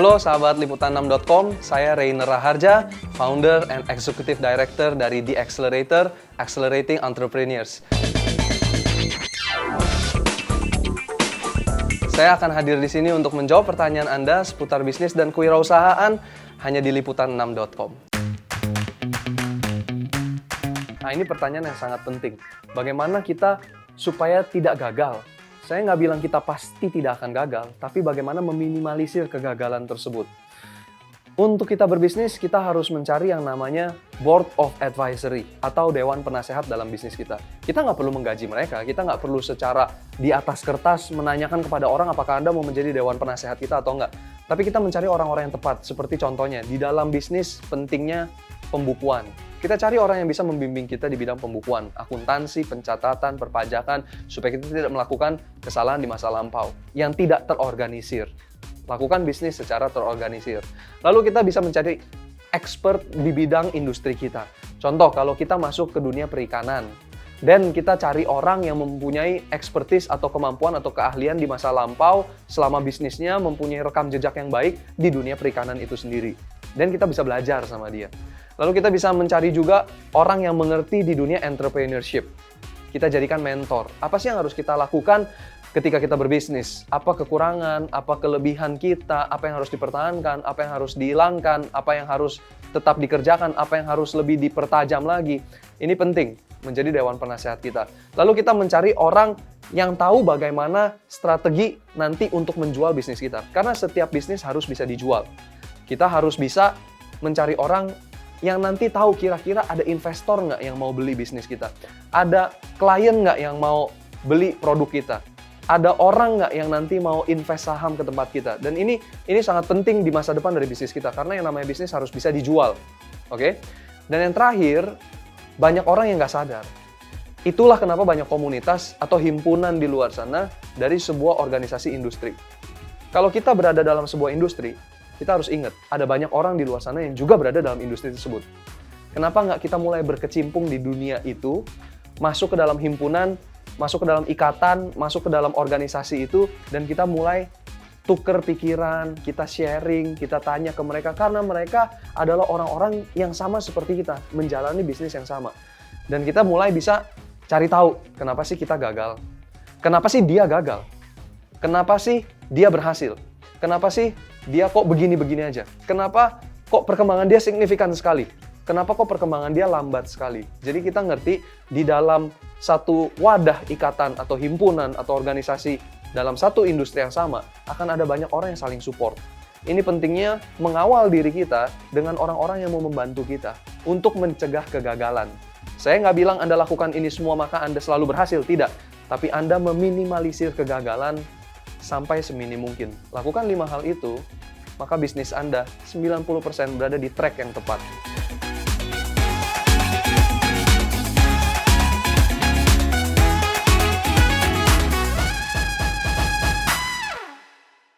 Halo sahabat liputan6.com, saya Rainer Raharja, Founder and Executive Director dari The Accelerator, Accelerating Entrepreneurs. Saya akan hadir di sini untuk menjawab pertanyaan Anda seputar bisnis dan kewirausahaan hanya di liputan6.com. Nah, ini pertanyaan yang sangat penting. Bagaimana kita supaya tidak gagal? Saya nggak bilang kita pasti tidak akan gagal, tapi bagaimana meminimalisir kegagalan tersebut. Untuk kita berbisnis, kita harus mencari yang namanya Board of Advisory atau Dewan Penasehat dalam bisnis kita. Kita nggak perlu menggaji mereka, kita nggak perlu secara di atas kertas menanyakan kepada orang apakah Anda mau menjadi Dewan Penasehat kita atau nggak. Tapi kita mencari orang-orang yang tepat, seperti contohnya, di dalam bisnis pentingnya pembukuan. Kita cari orang yang bisa membimbing kita di bidang pembukuan, akuntansi, pencatatan, perpajakan, supaya kita tidak melakukan kesalahan di masa lampau yang tidak terorganisir. Lakukan bisnis secara terorganisir. Lalu kita bisa mencari expert di bidang industri kita. Contoh, kalau kita masuk ke dunia perikanan, dan kita cari orang yang mempunyai expertise atau kemampuan atau keahlian di masa lampau selama bisnisnya mempunyai rekam jejak yang baik di dunia perikanan itu sendiri. Dan kita bisa belajar sama dia. Lalu kita bisa mencari juga orang yang mengerti di dunia entrepreneurship. Kita jadikan mentor. Apa sih yang harus kita lakukan ketika kita berbisnis? Apa kekurangan, apa kelebihan kita, apa yang harus dipertahankan, apa yang harus dihilangkan, apa yang harus tetap dikerjakan, apa yang harus lebih dipertajam lagi. Ini penting menjadi dewan penasehat kita. Lalu kita mencari orang yang tahu bagaimana strategi nanti untuk menjual bisnis kita. Karena setiap bisnis harus bisa dijual. Kita harus bisa mencari orang yang nanti tahu kira-kira ada investor nggak yang mau beli bisnis kita. Ada klien nggak yang mau beli produk kita. Ada orang nggak yang nanti mau invest saham ke tempat kita. Dan ini sangat penting di masa depan dari bisnis kita. Karena yang namanya bisnis harus bisa dijual. Oke? Dan yang terakhir, banyak orang yang nggak sadar. Itulah kenapa banyak komunitas atau himpunan di luar sana dari sebuah organisasi industri. Kalau kita berada dalam sebuah industri, kita harus ingat, ada banyak orang di luar sana yang juga berada dalam industri tersebut. Kenapa nggak kita mulai berkecimpung di dunia itu, masuk ke dalam himpunan, masuk ke dalam ikatan, masuk ke dalam organisasi itu, dan kita mulai tuker pikiran, kita sharing, kita tanya ke mereka, karena mereka adalah orang-orang yang sama seperti kita, menjalani bisnis yang sama. Dan kita mulai bisa cari tahu, kenapa sih kita gagal? Kenapa sih dia gagal? Kenapa sih dia berhasil? Kenapa sih dia kok begini-begini aja? Kenapa kok perkembangan dia signifikan sekali? Kenapa kok perkembangan dia lambat sekali? Jadi kita ngerti di dalam satu wadah ikatan atau himpunan atau organisasi dalam satu industri yang sama akan ada banyak orang yang saling support. Ini pentingnya mengawal diri kita dengan orang-orang yang mau membantu kita untuk mencegah kegagalan. Saya nggak bilang Anda lakukan ini semua maka Anda selalu berhasil, tidak. Tapi Anda meminimalisir kegagalan sampai seminim mungkin. Lakukan 5 hal itu, maka bisnis Anda 90% berada di track yang tepat.